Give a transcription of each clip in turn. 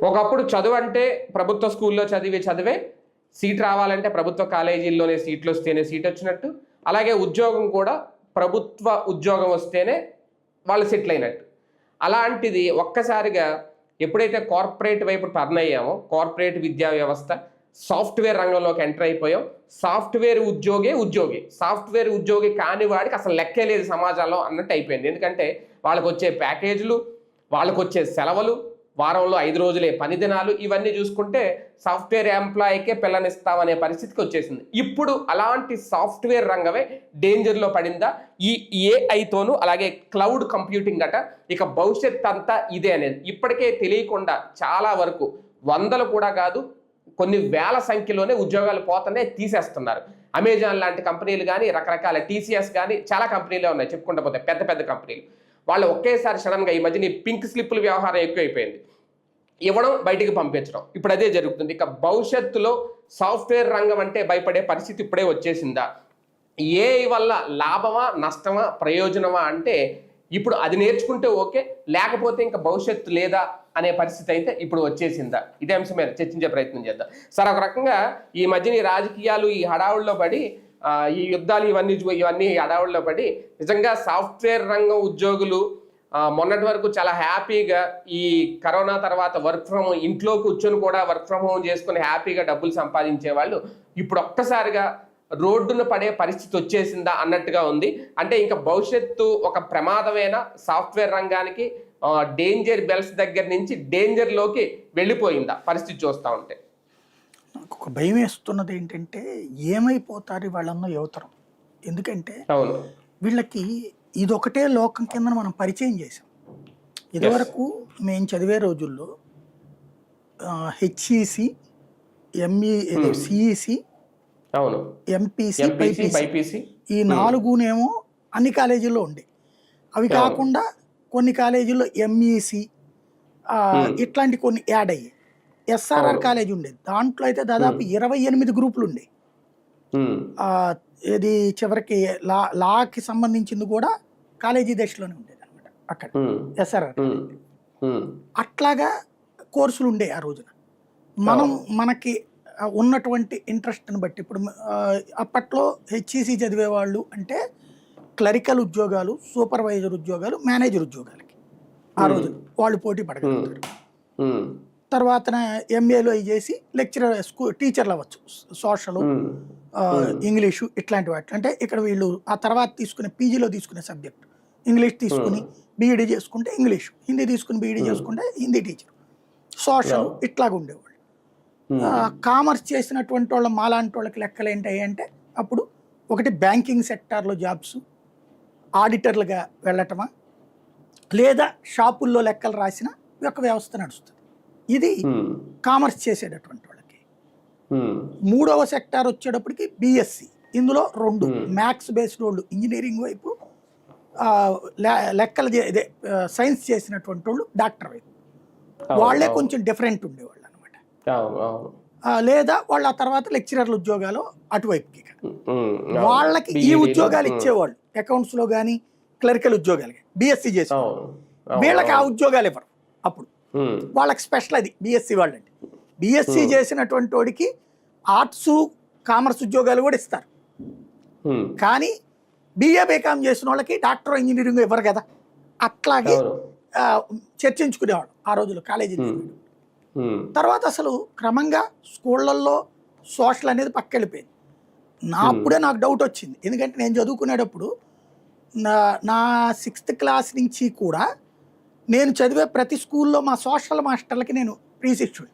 ఒకప్పుడు చదువు అంటే ప్రభుత్వ స్కూల్లో చదివే సీట్ రావాలంటే ప్రభుత్వ కాలేజీల్లోనే సీట్లు వస్తేనే సీట్ వచ్చినట్టు, అలాగే ఉద్యోగం కూడా ప్రభుత్వ ఉద్యోగం వస్తేనే వాళ్ళు సెటిల్ అయినట్టు. అలాంటిది ఒక్కసారిగా ఎప్పుడైతే కార్పొరేట్ వైపు టర్న్ అయ్యామో, కార్పొరేట్ విద్యా వ్యవస్థ, సాఫ్ట్వేర్ రంగంలోకి ఎంటర్ అయిపోయాం. సాఫ్ట్వేర్ ఉద్యోగి కాని వాడికి అసలు లెక్కే లేదు సమాజంలో అన్నట్టు అయిపోయింది. ఎందుకంటే వాళ్ళకు వచ్చే ప్యాకేజీలు, వాళ్ళకు వచ్చే సెలవులు, వారంలో 5 రోజులే పని దినాలు, ఇవన్నీ చూసుకుంటే సాఫ్ట్వేర్ ఎంప్లాయీకే పిల్లనిస్తామనే పరిస్థితికి వచ్చేసింది. ఇప్పుడు అలాంటి సాఫ్ట్వేర్ రంగమే డేంజర్లో పడిందా ఈ ఏఐతోనూ, అలాగే క్లౌడ్ కంప్యూటింగ్ అట. ఇక భవిష్యత్ అంతా ఇదే అనేది ఇప్పటికే తెలియకుండా చాలా వరకు వందలు కూడా కాదు, కొన్ని వేల సంఖ్యలోనే ఉద్యోగాలు పోతనే తీసేస్తున్నారు. అమెజాన్ లాంటి కంపెనీలు కానీ, రకరకాల టీసీఎస్ కానీ చాలా కంపెనీలే ఉన్నాయి చెప్పుకుంటూ పోతే, పెద్ద పెద్ద కంపెనీలు. వాళ్ళు ఒకేసారి సడన్గా ఈ మధ్యన పింక్ స్లిప్పుల వ్యవహారం ఎక్కువైపోయింది, ఇవ్వడం బయటికి పంపించడం, ఇప్పుడు అదే జరుగుతుంది. ఇక భవిష్యత్తులో సాఫ్ట్వేర్ రంగం అంటే భయపడే పరిస్థితి ఇప్పుడే వచ్చేసిందా? ఏఐ వల్ల లాభమా, నష్టమా, ప్రయోజనమా అంటే ఇప్పుడు అది నేర్చుకుంటే ఓకే, లేకపోతే ఇంకా భవిష్యత్తు లేదా అనే పరిస్థితి అయితే ఇప్పుడు వచ్చేసిందా? ఇదే అంశం మీద చర్చించే ప్రయత్నం చేద్దాం. సార్, ఒక రకంగా ఈ మధ్యన ఈ రాజకీయాలు ఈ హడావుల్లో పడి, ఈ యుద్ధాలు ఇవన్నీ హడావుల్లో పడి నిజంగా సాఫ్ట్వేర్ రంగం ఉద్యోగులు మొన్నటి వరకు చాలా హ్యాపీగా ఈ కరోనా తర్వాత వర్క్ ఫ్రమ్ హోమ్, ఇంట్లో కూర్చొని కూడా వర్క్ ఫ్రమ్ హోమ్ చేసుకుని హ్యాపీగా డబ్బులు సంపాదించే వాళ్ళు ఇప్పుడు ఒక్కసారిగా రోడ్డున పడే పరిస్థితి వచ్చేసిందా అన్నట్టుగా ఉంది. అంటే ఇంకా భవిష్యత్తు ఒక ప్రమాదమైన సాఫ్ట్వేర్ రంగానికి డేంజర్ బెల్స్ దగ్గర నుంచి డేంజర్లోకి వెళ్ళిపోయిందా పరిస్థితి చూస్తూ ఉంటే? నాకు ఒక భయం వేస్తున్నది ఏంటంటే, ఏమైపోతారు వాళ్ళన్న యువతరం. ఎందుకంటే వీళ్ళకి ఇదొకటే లోకం కింద మనం పరిచయం చేసాం. ఇదివరకు మేము చదివే రోజుల్లో హెచ్ఈసి, సిఈసి, ఎంపీసీ, బైపీసీ ఈ 4నేమో అన్ని కాలేజీల్లో ఉండే. అవి కాకుండా కొన్ని కాలేజీల్లో ఎంఈసి ఇట్లాంటి కొన్ని యాడ్ అయ్యాయి. ఎస్ఆర్ఆర్ కాలేజ్ ఉండేది, దాంట్లో అయితే దాదాపు 28 గ్రూపులు ఉండేవి. ఇది చివరికి లాకి సంబంధించింది కూడా కాలేజీ దశలోనే ఉండేది అనమాట అక్కడ ఎస్ఆర్ఆర్. అట్లాగా కోర్సులు ఉండే ఆ రోజున. మనకి ఉన్నటువంటి ఇంట్రెస్ట్ని బట్టి ఇప్పుడు అప్పట్లో హెచ్ఈసి చదివేవాళ్ళు అంటే క్లరికల్ ఉద్యోగాలు, సూపర్వైజర్ ఉద్యోగాలు, మేనేజర్ ఉద్యోగాలకి ఆ రోజు వాళ్ళు పోటీ పడగలుగుతారు. తర్వాత ఎంఏలో చేసి లెక్చరర్, టీచర్లు అవ్వచ్చు, సోషల్, ఇంగ్లీషు ఇట్లాంటి వాటి. అంటే ఇక్కడ వీళ్ళు ఆ తర్వాత తీసుకునే పీజీలో తీసుకునే సబ్జెక్ట్ ఇంగ్లీష్ తీసుకుని బీఈడీ చేసుకుంటే ఇంగ్లీషు, హిందీ తీసుకుని బీఈడీ చేసుకుంటే హిందీ టీచర్, సోషల్ ఇట్లాగా ఉండేవాళ్ళు. కామర్స్ చేసినటువంటి వాళ్ళ మాలాంటి వాళ్ళకి లెక్కలు ఏంటి అంటే అప్పుడు ఒకటి బ్యాంకింగ్ సెక్టార్లో జాబ్స్, ఆడిటర్లుగా వెళ్ళటమా, లేదా షాపుల్లో లెక్కలు రాసిన ఒక వ్యవస్థ నడుస్తుంది. ఇది కామర్స్ చేసేటటువంటి వాళ్ళకి. మూడవ సెక్టార్ వచ్చేటప్పటికి బిఎస్సి. ఇందులో 2 మ్యాథ్స్ బేస్డ్ వాళ్ళు ఇంజనీరింగ్ వైపు, లెక్కలు ఇదే సైన్స్ చేసినటువంటి వాళ్ళు డాక్టర్ వైపు. వాళ్ళే కొంచెం డిఫరెంట్ ఉండేవాళ్ళు అనమాట. లేదా వాళ్ళ ఆ తర్వాత లెక్చరర్ల ఉద్యోగాలు అటువైపుకి. వాళ్ళకి ఈ ఉద్యోగాలు ఇచ్చేవాళ్ళు అకౌంట్స్లో కానీ క్లరికల్ ఉద్యోగాలు కానీ బిఎస్సి చేసేవాళ్ళు. వీళ్ళకి ఆ ఉద్యోగాలు ఇవ్వరు. అప్పుడు వాళ్ళకి స్పెషల్ అది బిఎస్సి వాళ్ళండి. బిఎస్సి చేసినటువంటి వాడికి ఆర్ట్స్, కామర్స్ ఉద్యోగాలు కూడా ఇస్తారు. కానీ బిఏ బీకామ్ చేసిన వాళ్ళకి డాక్టర్, ఇంజనీరింగ్ ఇవ్వరు కదా. అట్లాగే చర్చించుకునేవాడు ఆ రోజులు కాలేజీ. తర్వాత అసలు క్రమంగా స్కూళ్ళల్లో సోషల్ అనేది పక్కెళ్ళిపోయింది. అప్పుడే నాకు డౌట్ వచ్చింది. ఎందుకంటే నేను చదువుకునేటప్పుడు నా 6th క్లాస్ నుంచి కూడా నేను చదివే ప్రతి స్కూల్లో మా సోషల్ మాస్టర్లకి నేను ప్రీశిష్యుడు.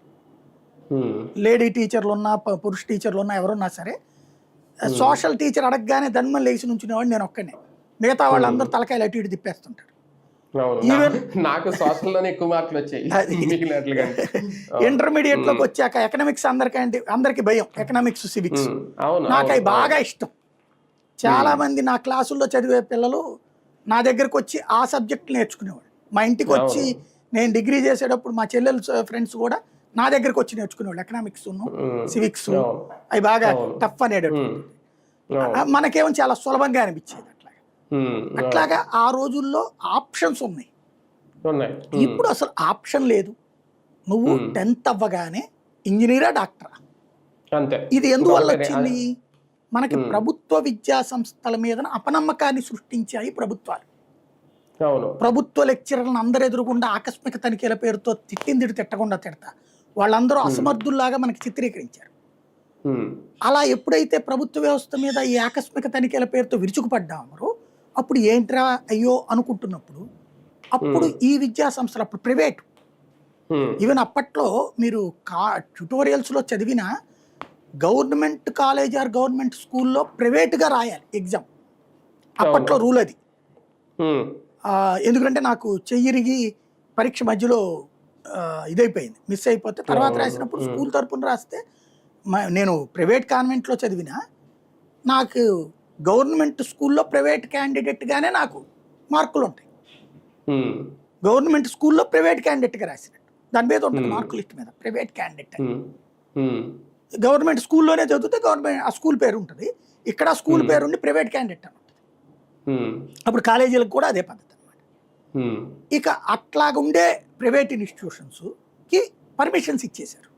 లేడీ టీచర్లు ఉన్నా, పురుష టీచర్లు ఉన్నా, ఎవరున్నా సరే సోషల్ టీచర్ అడగగానే ధన్మని లేచి నుంచునేవాడు నేను ఒక్కనే. మిగతా వాళ్ళందరూ తలకాయలు అటు ఇటు తిప్పేస్తుంటారు. నాకు సోషల్లోనే ఎక్కువ మార్కులు వచ్చాయి. ఇంటర్మీడియట్ లోకి వచ్చాక ఎకనామిక్స్ అందరికి భయం. ఎకనామిక్స్, సివిక్స్ నాకు అవి బాగా ఇష్టం. చాలా మంది నా క్లాసుల్లో చదివే పిల్లలు నా దగ్గరకు వచ్చి ఆ సబ్జెక్ట్ నేర్చుకునేవాడు. మా ఇంటికి వచ్చి నేను డిగ్రీ చేసేటప్పుడు మా చెల్లెలు ఫ్రెండ్స్ కూడా నా దగ్గరకు వచ్చి నేర్చుకునేవాళ్ళు. ఎకనామిక్స్, సివిక్స్ అవి బాగా టఫ్ అనేటటువంటి. మనకేమో చాలా సులభంగా అనిపించేది. అట్లాగా ఆ రోజుల్లో ఆప్షన్స్ ఉన్నాయి. ఇప్పుడు అసలు ఆప్షన్ లేదు. నువ్వు 10th అవ్వగానే ఇంజనీరా డాక్టరా, అంతే. ఇది ఎందువల్ల వచ్చింది? మనకి ప్రభుత్వ విద్యా సంస్థల మీద అపనమ్మకాన్ని సృష్టించాయి ప్రభుత్వాలు. అవును. ప్రభుత్వ లెక్చరర్లను అందరు ఎదురుగుండా ఆకస్మిక తనిఖీల పేరుతో తిట్టకుండా తిడతా వాళ్ళందరూ అసమర్థుల్లాగా మనకి చిత్రీకరించారు. అలా ఎప్పుడైతే ప్రభుత్వ వ్యవస్థ మీద ఈ ఆకస్మిక తనిఖీల పేరుతో విరుచుకుపడ్డామో అప్పుడు ఏంట్రా అయ్యో అనుకుంటున్నప్పుడు అప్పుడు ఈ విద్యా సంస్థలు అప్పుడు ప్రైవేట్ ఈవెన్ అప్పట్లో మీరు ట్యుటోరియల్స్లో చదివిన గవర్నమెంట్ కాలేజ్ ఆర్ గవర్నమెంట్ స్కూల్లో ప్రైవేట్గా రాయాలి ఎగ్జామ్. అప్పట్లో రూల్ అది. ఎందుకంటే నాకు చెయ్యిరిగి పరీక్ష మధ్యలో ఇదైపోయింది, మిస్ అయిపోతే తర్వాత రాసినప్పుడు స్కూల్ తరపున రాస్తే నేను ప్రైవేట్ కాన్వెంట్లో చదివిన నాకు గవర్నమెంట్ స్కూల్లో ప్రైవేట్ క్యాండిడేట్గానే నాకు మార్కులు ఉంటాయి. గవర్నమెంట్ స్కూల్లో ప్రైవేట్ క్యాండిడేట్గా రాసినట్టు దాని మీద ఉంటుంది మార్కుల లిస్ట్ మీద ప్రైవేట్ క్యాండిడేట్ అని. గవర్నమెంట్ స్కూల్లోనే చదివితే గవర్నమెంట్ ఆ స్కూల్ పేరు ఉంటుంది, ఇక్కడ స్కూల్ పేరు ఉండి ప్రైవేట్ క్యాండిడేట్ అని ఉంటుంది. అప్పుడు కాలేజీలకు కూడా అదే పద్ధతి అనమాట. ఇక అట్లాగా ఉండే ప్రైవేట్ ఇన్స్టిట్యూషన్స్కి పర్మిషన్స్ ఇచ్చేశారు.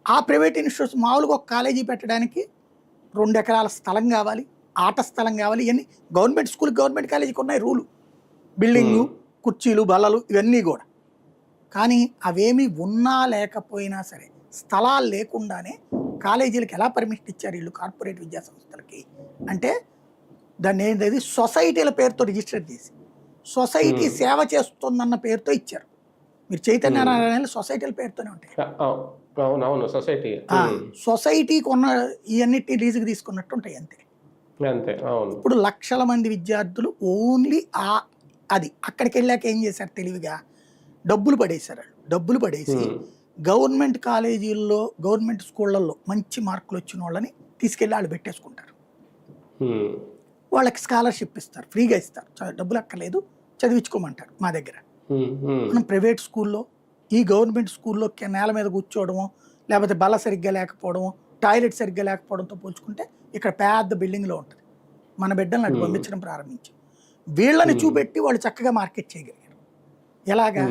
ఆ ప్రైవేట్ ఇన్స్టిట్యూషన్ మామూలుగా ఒక కాలేజీ పెట్టడానికి 2 ఎకరాల స్థలం కావాలి, ఆట స్థలం కావాలి. ఇవన్నీ గవర్నమెంట్ స్కూల్ గవర్నమెంట్ కాలేజీకి ఉన్నాయి రూలు, బిల్డింగు, కుర్చీలు, బల్లలు ఇవన్నీ కూడా. కానీ అవేమీ ఉన్నా లేకపోయినా సరే స్థలాలు లేకుండానే కాలేజీలకు ఎలా పర్మిషన్ ఇచ్చారు వీళ్ళు కార్పొరేట్ విద్యా సంస్థలకి అంటే దాన్ని ఏంటది సొసైటీల పేరుతో రిజిస్టర్ చేసి సొసైటీ సేవ చేస్తుందన్న పేరుతో ఇచ్చారు. మీరు చైతన్య నారాయణ సొసైటీల పేరుతోనే ఉంటాయి. సొసైటీకి ఉన్న ఇవన్నిటి లీజుకి తీసుకున్నట్టు ఉంటాయి అంతే. ఇప్పుడు లక్షల మంది విద్యార్థులు ఓన్లీ అది అక్కడికి వెళ్ళాక ఏం చేశారు తెలివిగా డబ్బులు పడేశారు. డబ్బులు పడేసి గవర్నమెంట్ కాలేజీల్లో గవర్నమెంట్ స్కూళ్ళల్లో మంచి మార్కులు వచ్చిన వాళ్ళని తీసుకెళ్ళి వాళ్ళు పెట్టేసుకుంటారు. వాళ్ళకి స్కాలర్షిప్ ఇస్తారు, ఫ్రీగా ఇస్తారు, డబ్బులు అక్కర్లేదు, చదివించుకోమంటారు మా దగ్గర. మనం ప్రైవేట్ స్కూల్లో ఈ గవర్నమెంట్ స్కూల్లో నేల మీద కూర్చోవడమో లేకపోతే బల్ల సరిగ్గా లేకపోవడమో టాయిలెట్ సరిగ్గా లేకపోవడంతో పోల్చుకుంటే ఇక్కడ పెద్ద బిల్డింగ్లో ఉంటుంది. మన బిడ్డలను అటు పంపించడం ప్రారంభించి వీళ్ళని చూపెట్టి వాళ్ళు చక్కగా మార్కెట్ చేయగలిగారు. ఎలాగా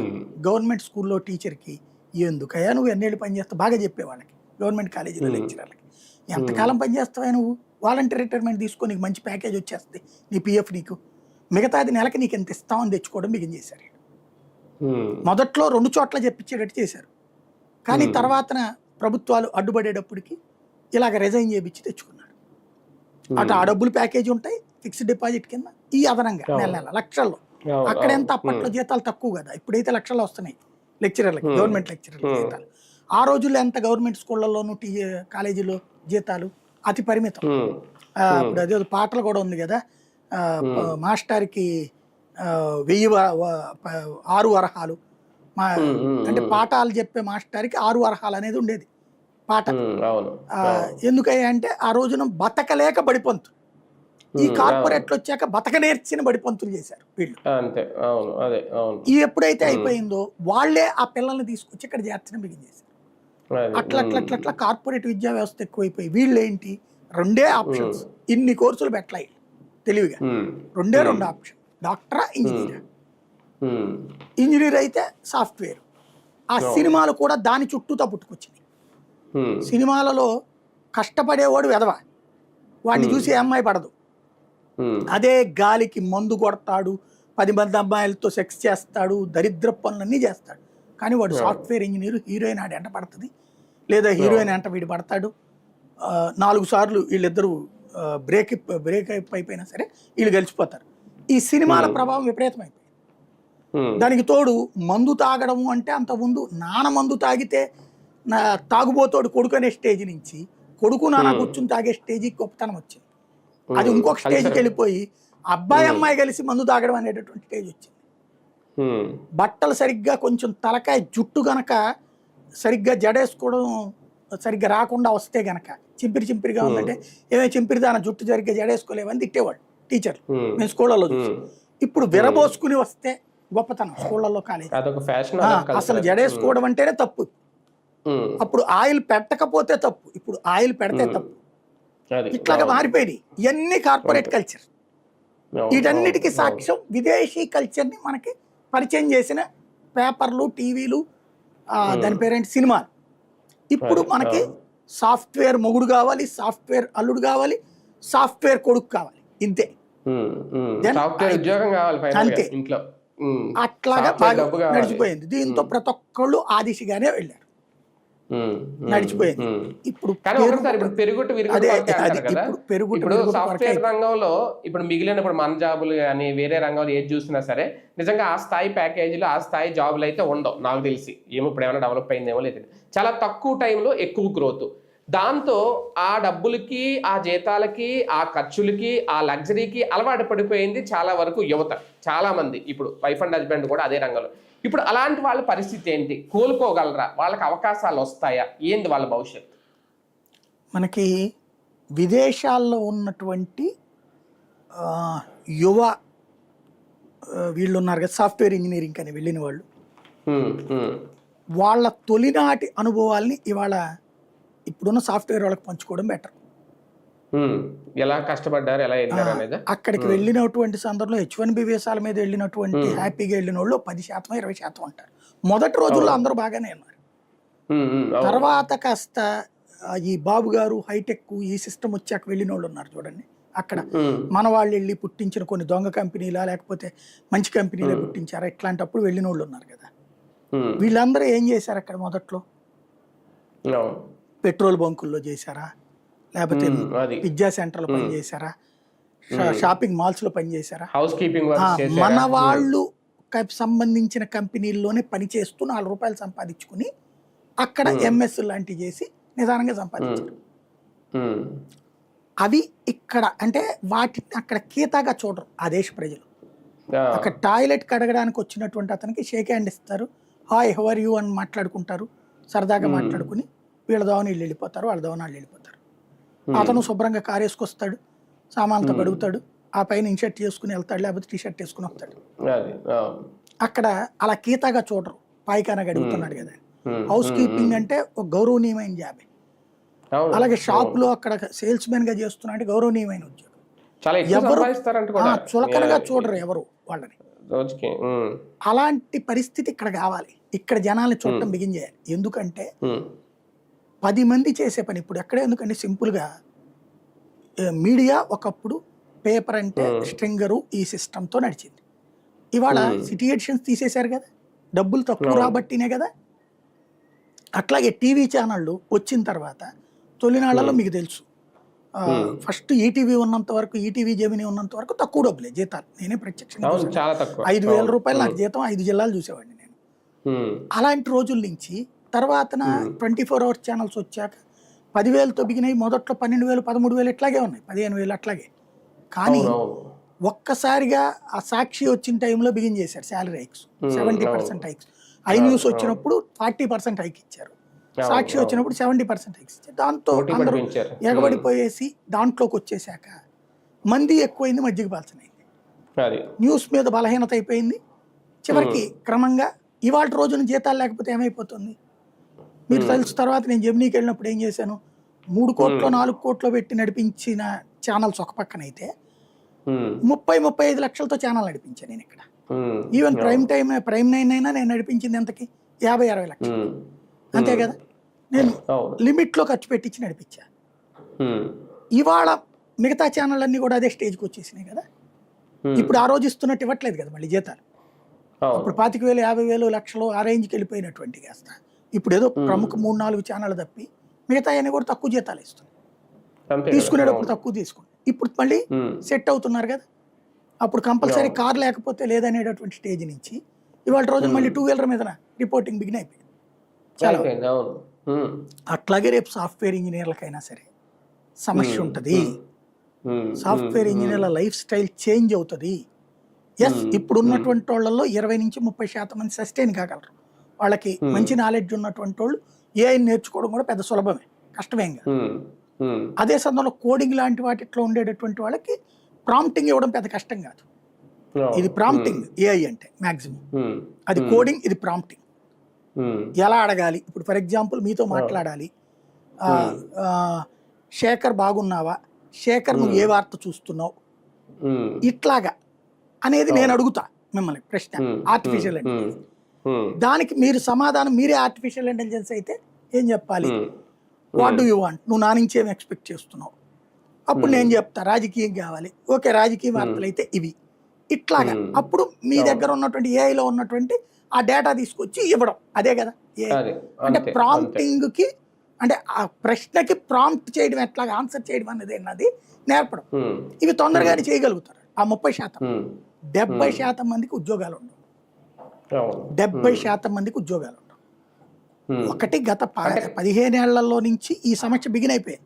గవర్నమెంట్ స్కూల్లో టీచర్కి ఎందుకయ్యా నువ్వు ఎన్నేళ్ళు పనిచేస్తావు బాగా చెప్పేవాళ్ళకి గవర్నమెంట్ కాలేజీలో లెక్చరర్లకి ఎంతకాలం పనిచేస్తావా నువ్వు వాలంటీర్ రిటైర్మెంట్ తీసుకొని నీకు మంచి ప్యాకేజ్ వచ్చేస్తుంది, నీ పిఎఫ్ నీకు మిగతాది నెలకి నీకు ఎంత ఇస్తామని తెచ్చుకోవడం బిగిన్ చేశారు. మొదట్లో 2 చోట్ల చెప్పించేటట్టు చేశారు. కానీ తర్వాతన ప్రభుత్వాలు అడ్డుపడేటప్పటికి ఇలాగ రిజైన్ చేయించి తెచ్చుకున్నాడు. అటు ఆ డబ్బులు ప్యాకేజీ ఉంటాయి ఫిక్స్డ్ డిపాజిట్ కింద, ఈ అదనంగా నెల నెల లక్షల్లో. అక్కడ ఎంత అప్పట్లో జీతాలు తక్కువ కదా, ఇప్పుడైతే లక్షల్లో వస్తున్నాయి లెక్చరర్లకి, గవర్నమెంట్ లెక్చరర్లకి జీతాలు. ఆ రోజుల్లో ఎంత గవర్నమెంట్ స్కూళ్ళల్లోనూ కాలేజీలో జీతాలు అతి పరిమితం. ఇప్పుడు అదే పాటలు కూడా ఉంది కదా, మాస్టర్కి 6 వరహాలు అంటే పాఠాలు చెప్పే మాస్టర్కి 6 వరహాలు అనేది ఉండేది పాట. ఎందుకయ్యా అంటే ఆ రోజున బతకలేక బడిపంతులు, ఈ కార్పొరేట్లు వచ్చాక బతక నేర్చిన బడిపంతులు చేశారు వీళ్ళు. ఈ ఎప్పుడైతే అయిపోయిందో వాళ్ళే ఆ పిల్లల్ని తీసుకొచ్చి ఇక్కడ చేర్చడం బిగిన్ చేశారు. అట్లా కార్పొరేట్ విద్యా వ్యవస్థ ఎక్కువైపోయి వీళ్ళు ఏంటి 2 ఆప్షన్స్, ఇన్ని కోర్సులు పెట్టాలి తెలివిగా, 2 ఆప్షన్, డాక్టరా ఇంజనీరా. ఇంజనీర్ అయితే సాఫ్ట్వేర్. ఆ సినిమాలు కూడా దాని చుట్టూతో పుట్టుకొచ్చినాయి. సినిమాలలో కష్టపడేవాడు వెధవ, వాడిని చూసి అమ్మాయి పడదు. అదే గాలికి మందు కొడతాడు, 10 మంది అమ్మాయిలతో సెక్స్ చేస్తాడు, దరిద్ర పనులన్నీ చేస్తాడు. కానీ వాడు సాఫ్ట్వేర్ ఇంజనీర్, హీరోయిన్ ఆడి ఎంట పడుతుంది లేదా హీరోయిన్ ఎంట వీడు పడతాడు. 4 సార్లు వీళ్ళిద్దరూ బ్రేక్ అయిపోయినా సరే వీళ్ళు గెలిచిపోతారు. ఈ సినిమాల ప్రభావం విపరీతమైపోయింది. దానికి తోడు మందు తాగడము అంటే అంతకుముందు నాన్న మందు తాగితే తాగుబోతోడు కొడుకు అనే స్టేజ్ నుంచి కొడుకు నాన్న కూర్చుని తాగే స్టేజ్కి గొప్పతనం వచ్చింది. అది ఇంకొక స్టేజ్కి వెళ్ళిపోయి అబ్బాయి అమ్మాయి కలిసి మందు తాగడం అనేటటువంటి స్టేజ్ వచ్చింది. బట్టలు సరిగ్గా కొంచెం తలకాయ జుట్టు గనక సరిగ్గా జడేసుకోవడం సరిగ్గా రాకుండా వస్తే గనక చింపిరిగా ఉందంటే ఏమే చింపిరిదాన జుట్టు సరిగ్గా జడేసుకోలేవని తిట్టేవాళ్ళు టీచర్లు మేము స్కూళ్ళలో చూసి. ఇప్పుడు విరబోసుకుని వస్తే గొప్పతనం స్కూళ్ళల్లో కాలేజ్. అసలు జడేసుకోవడం అంటేనే తప్పు. అప్పుడు ఆయిల్ పెట్టకపోతే తప్పు, ఇప్పుడు ఆయిల్ పెడితే తప్పు. ఇట్లాగా మారిపోయింది. ఇవన్నీ కార్పొరేట్ కల్చర్. వీటన్నిటికీ సాక్ష్యం విదేశీ కల్చర్ని మనకి పరిచయం చేసిన పేపర్లు, టీవీలు, దాని పేరేంటి సినిమా. ఇప్పుడు మనకి సాఫ్ట్వేర్ మొగుడు కావాలి, సాఫ్ట్వేర్ అల్లుడు కావాలి, సాఫ్ట్వేర్ కొడుకు కావాలి, ఇంతే. సాఫ్ట్వేర్ ఉద్యోగం కావాలి అంతే. ఇంట్లో అట్లాగా బాగా నడిచిపోయింది. దీంతో ప్రతి ఒక్కళ్ళు ఆ దిశగానే వెళ్ళారు, నడిచిపోయింది. ఇప్పుడు ఇప్పుడు సాఫ్ట్వేర్ రంగంలో ఇప్పుడు మిగిలిన ఇప్పుడు మన జాబులు కానీ వేరే రంగంలో ఏది చూసినా సరే నిజంగా ఆ స్థాయి ప్యాకేజీలు ఆ స్థాయి జాబులు అయితే ఉండవు నాకు తెలిసి. ఏమో ఇప్పుడు ఏమైనా డెవలప్ అయిందేమో లేదు, చాలా తక్కువ టైంలో ఎక్కువ గ్రోత్. దాంతో ఆ డబ్బులకి ఆ జీతాలకి ఆ ఖర్చులకి ఆ లగ్జరీకి అలవాటు పడిపోయింది చాలా వరకు యువత, చాలా మంది. ఇప్పుడు వైఫ్ అండ్ హస్బెండ్ కూడా అదే రంగంలో. ఇప్పుడు అలాంటి వాళ్ళ పరిస్థితి ఏంటి? కోలుకోగలరా? వాళ్ళకి అవకాశాలు వస్తాయా? ఏంది వాళ్ళ భవిష్యత్తు? మనకి విదేశాల్లో ఉన్నటువంటి యువ వీళ్ళు ఉన్నారు కదా, సాఫ్ట్వేర్ ఇంజనీరింగ్ అని వెళ్ళిన వాళ్ళు, వాళ్ళ తొలినాటి అనుభవాల్ని ఇవాళ ఇప్పుడున్న సాఫ్ట్వేర్ వాళ్ళకి పంచుకోవడం బెటర్. ఎలా కష్టపడ్డారు, ఎలా వెళ్ళారు అనేది. అక్కడికి వెళ్ళినటువంటి సందర్భంలో H1B వీసాల మీద వెళ్ళినటువంటి హ్యాపీగా వెళ్ళిన వాళ్ళు 10% 20% అంటారు. మొదటి రోజుల్లో అందరూ బాగానే ఉన్నారు. తర్వాత కాస్త ఈ బాబు గారు హైటెక్ ఈ సిస్టమ్ వచ్చాక వెళ్ళిన వాళ్ళు ఉన్నారు చూడండి. అక్కడ మన వాళ్ళు వెళ్ళి పుట్టించిన కొన్ని దొంగ కంపెనీలా లేకపోతే మంచి కంపెనీలే పుట్టించారా, ఇట్లాంటప్పుడు వెళ్ళిన వాళ్ళు ఉన్నారు కదా. వీళ్ళందరూ ఏం చేశారు అక్కడ మొదట్లో? పెట్రోల్ బంకుల్లో చేశారా, లేకపోతే పిజ్జా సెంటర్లో పనిచేశారా, షాపింగ్ మాల్స్ లో పనిచేశారా? హౌస్ కీపింగ్ మన వాళ్ళు సంబంధించిన కంపెనీల్లోనే పనిచేస్తూ ₹4 సంపాదించుకుని అక్కడ MS లాంటివి చేసి నిదానంగా సంపాదించారు. అవి ఇక్కడ అంటే వాటిని అక్కడ కీతాగా చూడరు ఆ దేశ ప్రజలు. అక్కడ టాయిలెట్ కడగడానికి వచ్చినటువంటి అతనికి షేక్ హ్యాండ్ ఇస్తారు, హాయ్ హౌ ఆర్ యూ అని మాట్లాడుకుంటారు, సరదాగా మాట్లాడుకుని వీళ్ళ దోవన వీళ్ళు వెళ్ళిపోతారు, వాళ్ళ దోవన వాళ్ళు వెళ్ళిపోతారు. అతను శుభ్రంగా కారు వేసుకొస్తాడు, సామాన్లతో గడుగుతాడు, ఆ పైన ఇన్షర్ట్ చేసుకుని వెళ్తాడు, లేకపోతే టీషర్ట్ వేసుకుని వస్తాడు. అక్కడ అలా కీతాగా చూడరు, పాయికానా గడుగుతున్నాడు కదా. హౌస్ కీపింగ్ అంటే ఒక గౌరవనీయమైన జాబే. అలాగే షాప్ లో అక్కడ సేల్స్ మెన్ గా చేస్తున్నా అంటే గౌరవనీయమైన ఉద్యోగం. ఎవరు చులకనగా చూడరు ఎవరు వాళ్ళని. అలాంటి పరిస్థితి ఇక్కడ కావాలి. ఇక్కడ జనాల్ని చూడటం బిగిన్ చేయాలి. ఎందుకంటే 10 మంది చేసే పని ఇప్పుడు ఎక్కడే. ఎందుకంటే సింపుల్గా మీడియా ఒకప్పుడు పేపర్ అంటే స్ట్రింగరు ఈ సిస్టంతో నడిచింది. ఇవాళ సిటీ ఎడిషన్స్ తీసేశారు కదా, డబ్బులు తక్కువ రాబట్టినే కదా. అట్లాగే టీవీ ఛానళ్ళు వచ్చిన తర్వాత తొలినాళ్లలో మీకు తెలుసు, ఫస్ట్ ఈటీవీ ఉన్నంత వరకు, ఈటీవీ జెమిని ఉన్నంత వరకు తక్కువ డబ్బులే జీతాలు. నేనే ప్రత్యక్షంగా ₹5,000 నాకు జీతం, 5 జిల్లాలు చూసేవాడిని నేను. అలాంటి రోజుల నుంచి తర్వాత 24 hours ఛానల్స్ వచ్చాక 10,000తో బిగినాయి. మొదట్లో 12,000 13,000 ఇట్లాగే ఉన్నాయి, 15,000 అట్లాగే. కానీ ఒక్కసారిగా ఆ సాక్షి వచ్చిన టైంలో బిగిన్ చేశారు శాలరీ హైక్స్, 70% హైక్స్. iNews వచ్చినప్పుడు 40% హైక్ ఇచ్చారు, సాక్షి వచ్చినప్పుడు 70% హైక్స్ ఇచ్చారు. దాంతో అందరూ ఎగబడిపోయేసి దాంట్లోకి వచ్చేసాక మంది ఎక్కువైంది, మజ్జిగ పాల్చనైంది, న్యూస్ మీద బలహీనత అయిపోయింది. చివరికి క్రమంగా ఇవాళ రోజున జీతాలు లేకపోతే ఏమైపోతుంది మీరు తెలుసు. తర్వాత నేను జెమినీకి వెళ్ళినప్పుడు ఏం చేశాను, 3 కోట్లు 4 కోట్లు పెట్టి నడిపించిన ఛానల్స్ ఒక పక్కన అయితే 30-35 లక్షలతో ఛానల్ నడిపించాను నేను ఇక్కడ. ఈవెన్ ప్రైమ్ 9 అయినా నేను నడిపించింది ఎంతకి, 50-60 లక్షలు అంతే కదా. నేను లిమిట్లో ఖర్చు పెట్టించి నడిపించా. ఇవాళ మిగతా ఛానల్ అన్ని కూడా అదే స్టేజ్కి వచ్చేసినాయి కదా. ఇప్పుడు ఆ రోజు ఇస్తున్నట్టు ఇవ్వట్లేదు కదా మళ్ళీ జీతాలు. ఇప్పుడు 25,000 50,000 లక్షలు ఆ రేంజ్కి వెళ్ళిపోయినటువంటి కాస్త ఇప్పుడు ఏదో ప్రముఖ 3-4 ఛానల్ తప్పి మిగతా అన్ని కూడా తక్కువ జీతాలు ఇస్తుంది, తీసుకునేటప్పుడు తక్కువ తీసుకుంది. ఇప్పుడు మళ్ళీ సెట్ అవుతున్నారు కదా. అప్పుడు కంపల్సరీ కార్ లేకపోతే లేదనేటటువంటి స్టేజ్ నుంచి ఇవాళ రోజు మళ్ళీ 2 వీలర్ మీద రిపోర్టింగ్ బిగిన్ అయిపోయింది చాలా. అట్లాగే రేపు సాఫ్ట్వేర్ ఇంజనీర్లకైనా సరే సమస్య ఉంటుంది. సాఫ్ట్వేర్ ఇంజనీర్ల లైఫ్ స్టైల్ చేంజ్ అవుతుంది. ఎస్, ఇప్పుడు ఉన్నటువంటి వాళ్ళల్లో 20-30% మంది సస్టైన్ కాగలరు. వాళ్ళకి మంచి నాలెడ్జ్ ఉన్నటువంటి వాళ్ళు AI నేర్చుకోవడం కూడా పెద్ద సులభమే, కష్టమేం కాదు. అదే సందర్భంలో కోడింగ్ లాంటి వాటిలో ఉండేటటువంటి వాళ్ళకి ప్రాంప్టింగ్ ఇవ్వడం పెద్ద కష్టం కాదు. ఇది ప్రాంప్టింగ్ AI అంటే మ్యాక్సిమం, అది కోడింగ్, ఇది ప్రాంప్టింగ్. ఎలా అడగాలి, ఇప్పుడు ఫర్ ఎగ్జాంపుల్ మీతో మాట్లాడాలి, శేఖర్ బాగున్నావా, శేఖర్ నువ్వు ఏ వార్త చూస్తున్నావు, ఇట్లాగా అనేది నేను అడుగుతా మిమ్మల్ని ప్రశ్న. ఆర్టిఫిషియల్ ఇంటెలిజెన్స్ దానికి మీరు సమాధానం మీరే ఆర్టిఫిషియల్ ఇంటెలిజెన్స్ అయితే ఏం చెప్పాలి? వాట్ డూ యూ వాంట్, నువ్వు నా నుంచి ఏం ఎక్స్పెక్ట్ చేస్తున్నావు? అప్పుడు నేను చెప్తా రాజకీయం కావాలి, ఓకే రాజకీయ వార్తలు అయితే ఇవి, ఇట్లాగా. అప్పుడు మీ దగ్గర ఉన్నటువంటి ఏఐలో ఉన్నటువంటి ఆ డేటా తీసుకొచ్చి ఇవ్వడం, అదే కదా ఏఐ అంటే. ప్రాంప్టింగ్ కి అంటే ఆ ప్రశ్నకి ప్రాంప్ట్ చేయడం, ఎట్లాగా ఆన్సర్ చేయడం అనేది అన్నది నేర్పడం. ఇవి తొందరగానే చేయగలుగుతారు. ఆ 30%, 70% మందికి ఉద్యోగాలు ఉండవు. 70% మందికి ఉద్యోగాలు ఉండవు. ఒకటి గత 15 ఏళ్లలో నుంచి ఈ సమస్య బిగిన్ అయిపోయింది.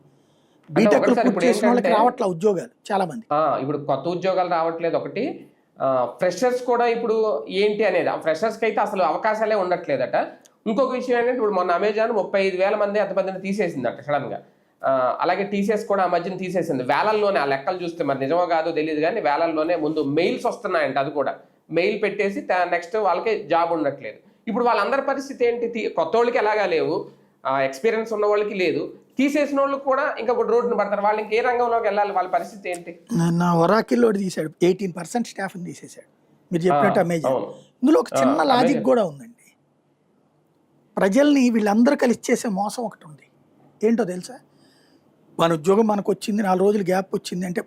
బీటెక్ పూర్తి చేసిన వాళ్ళకి రావట్లే ఉద్యోగాలు చాలా మంది. ఇప్పుడు కొత్త ఉద్యోగాలు రావట్లేదు ఒకటి, ఫ్రెషర్స్ కూడా ఇప్పుడు ఏంటి అనేది, ఆ ఫ్రెషర్స్కి అయితే అసలు అవకాశాలే ఉండట్లేదట. ఇంకొక విషయం ఏంటంటే ఇప్పుడు మొన్న అమెజాన్ 35,000 మంది అంతమందిని తీసేసిందట సడన్గా. అలాగే టీసీఎస్ కూడా ఆ మధ్యన తీసేసింది వేలల్లోనే. ఆ లెక్కలు చూస్తే మరి నిజమో కాదో తెలియదు కానీ వేలల్లోనే ముందు మెయిల్స్ వస్తున్నాయంట. అది కూడా మెయిల్ పెట్టేసి నెక్స్ట్ వాళ్ళకి జాబ్ ఉండట్లేదు. ఇప్పుడు వాళ్ళందరి పరిస్థితి ఏంటి? కొత్త వాళ్ళకి ఎలాగా లేవు, ఎక్స్పీరియన్స్ ఉన్న వాళ్ళకి లేదు, తీసేసిన వాళ్ళు కూడా ఇంకా రోడ్డును పడతారు. వాళ్ళు ఇంకే రంగంలోకి వెళ్ళాలి, వాళ్ళ పరిస్థితి ఏంటి? నా ఒరాకిల్లో తీసాడు 18% స్టాఫ్ తీసేశాడు. మీరు చెప్పినట్టు అమెజాన్. ఇందులో ఒక చిన్న లాజిక్ కూడా ఉందండి. ప్రజల్ని వీళ్ళందరూ కలిసి చేసే మోసం ఒకటి ఉంది. ఏంటో తెలుసా? మన ఉద్యోగం మనకు వచ్చింది, 4 రోజులు గ్యాప్ వచ్చింది అంటే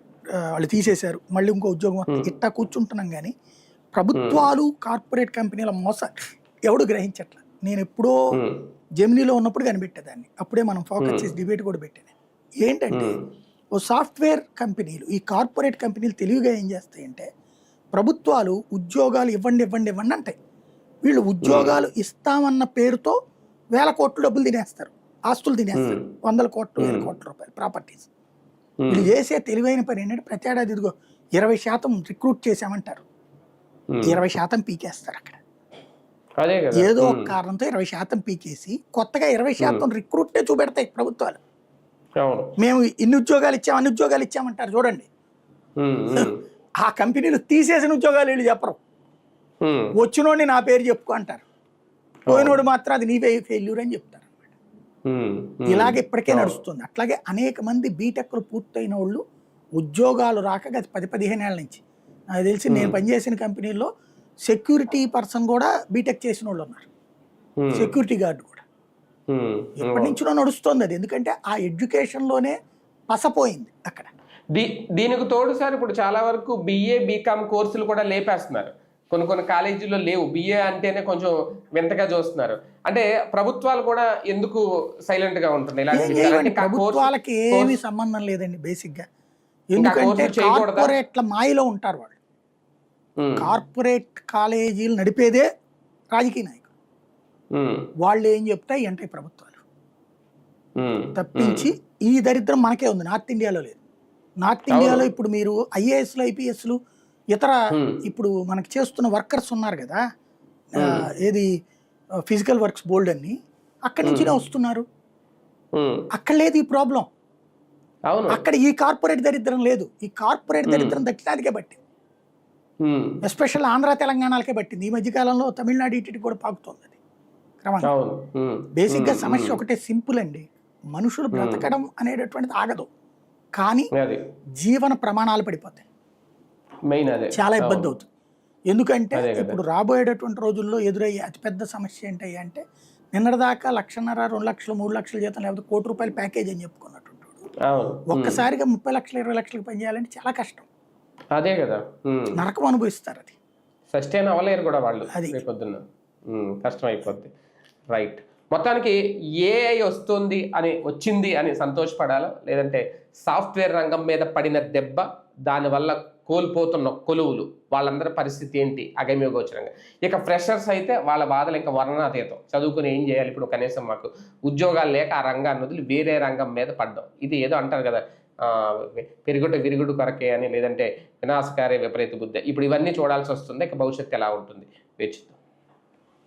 వాళ్ళు తీసేశారు, మళ్ళీ ఇంకో ఉద్యోగం ఇట్టా కూర్చుంటున్నాం. కానీ ప్రభుత్వాలు కార్పొరేట్ కంపెనీల మోసం ఎవడు గ్రహించట్ల. నేను ఎప్పుడో జెమినీలో ఉన్నప్పుడు కనిపెట్టేదాన్ని, అప్పుడే మనం ఫోకస్ చేసి డిబేట్ కూడా పెట్టాను. ఏంటంటే ఓ సాఫ్ట్వేర్ కంపెనీలు, ఈ కార్పొరేట్ కంపెనీలు తెలివిగా ఏం చేస్తాయంటే ప్రభుత్వాలు ఉద్యోగాలు ఇవ్వండి ఇవ్వండి ఇవ్వండి అంటాయి. వీళ్ళు ఉద్యోగాలు ఇస్తామన్న పేరుతో వేల కోట్లు డబ్బులు తినేస్తారు, ఆస్తులు తినేస్తారు, 100 కోట్లు 1000 కోట్ల రూపాయలు ప్రాపర్టీస్. వీళ్ళు చేసే తెలివైన పని ఏంటంటే ప్రతి ఏడాది ఇదిగో 20% రిక్రూట్ చేసామంటారు, 20% పీకేస్తారు. అక్కడ ఏదో ఒక కారణంతో 20% పీకేసి కొత్తగా 20% రిక్రూట్నే చూపెడతాయి ప్రభుత్వాలు. మేము ఇన్ని ఉద్యోగాలు ఇచ్చాం అన్ని ఉద్యోగాలు ఇచ్చామంటారు చూడండి. ఆ కంపెనీలు తీసేసిన ఉద్యోగాలు వీళ్ళు చెప్పరు, వచ్చినోడిని నా పేరు చెప్పుకో అంటారు, పోయినోడు మాత్రం అది నీ ఫెయిల్యూర్ అని చెప్తారు అన్నమాట. ఇలాగే ఇప్పటికే నడుస్తుంది. అట్లాగే అనేక మంది బీటెక్లు పూర్తయిన వాళ్ళు ఉద్యోగాలు రాక గత 10-15 ఏళ్ళ నుంచి నాకు తెలిసి నేను పనిచేసిన కంపెనీల్లో సెక్యూరిటీ పర్సన్ కూడా బీటెక్ చేసిన వాళ్ళు ఉన్నారు, సెక్యూరిటీ గార్డు కూడా. ఎప్పటి నుంచో నడుస్తుంది అది, ఎందుకంటే ఆ ఎడ్యుకేషన్లోనే పసపోయింది అక్కడ. దీనికి తోడు సార్ ఇప్పుడు చాలా వరకు బిఏ బీకామ్ కోర్సులు కూడా లేపేస్తున్నారు. కొన్ని కాలేజీల్లో లేవు, బిఏ అంటేనే కొంచెం వింతగా చూస్తున్నారు. అంటే ప్రభుత్వాలు కూడా ఎందుకు సైలెంట్ గా ఉంటున్నాయి? ప్రభుత్వాలకి ఏమీ సంబంధం లేదండి బేసిక్ గా. ఎందుకంటే కార్పొరేట్ల మాయలో ఉంటారు వాళ్ళు. కార్పొరేట్ కాలేజీలు నడిపేదే రాజకీయ నాయకులు. వాళ్ళు ఏం చెప్తాయి అంటే ప్రభుత్వాలు తప్పించి ఈ దరిద్రం మనకే ఉంది, నార్త్ ఇండియాలో లేదు. నార్త్ ఇండియాలో ఇప్పుడు మీరు ఐఏఎస్లు ఐపీఎస్లు ఇతర ఇప్పుడు మనకి చేస్తున్న వర్కర్స్ ఉన్నారు కదా, ఏది ఫిజికల్ వర్క్స్ బోల్డ్ అన్ని అక్కడి నుంచినే వస్తున్నారు. అక్కడ లేదు ఈ ప్రాబ్లం, అక్కడ ఈ కార్పొరేట్ దరిద్రం లేదు. ఈ కార్పొరేట్ దరిద్రం దక్షిణాదికే పట్టింది, ఎస్పెషల్ ఆంధ్ర తెలంగాణలకే పట్టింది. ఈ మధ్యకాలంలో తమిళనాడు ఇటు కూడా పాకుతుంది అది క్రమంగా. బేసిక్ గా సమస్య ఒకటే, సింపుల్ అండి. మనుషులు బ్రతకడం అనేటటువంటిది ఆగదు, కానీ జీవన ప్రమాణాలు పడిపోతాయి, చాలా ఇబ్బంది అవుతుంది. ఎందుకంటే ఇప్పుడు రాబోయేటటువంటి రోజుల్లో ఎదురయ్యే అతిపెద్ద సమస్య ఏంటయ్యా అంటే, నిన్నటిదాకా 1,50,000, 2 లక్షలు 3 లక్షల జీతం లేకపోతే ₹1,00,00,000 ప్యాకేజ్ అని చెప్పుకున్నట్టు ఒక్కసారిగా 30 లక్షలు 20 లక్షలకు పనిచేయాలంటే చాలా కష్టం. అదే కదా, నరకం అనుభవిస్తారు. అది సస్టైన్ అవ్వలేరు కూడా వాళ్ళు, అది పొద్దున్న కష్టం అయిపోద్ది. రైట్. మొత్తానికి ఏఐ వచ్చింది అని సంతోషపడాలా, లేదంటే సాఫ్ట్వేర్ రంగం మీద పడిన దెబ్బ, దానివల్ల కోల్పోతున్న కొలువులు, వాళ్ళందరి పరిస్థితి ఏంటి అగమ్యగోచరంగా. ఇక ఫ్రెషర్స్ అయితే వాళ్ళ బాధలు ఇంకా వర్ణనాతీతం. చదువుకుని ఏం చేయాలి, ఇప్పుడు కనీసం మాకు ఉద్యోగాలు లేక ఆ రంగాన్ని వదిలి వేరే రంగం మీద పడ్డాం. ఇది ఏదో అంటారు కదా, విరుగుడు కొరకే అని, లేదంటే వినాశకారే విపరీత బుద్ధి. ఇప్పుడు ఇవన్నీ చూడాల్సి వస్తుంది. ఇక భవిష్యత్తు ఎలా ఉంటుంది వేచి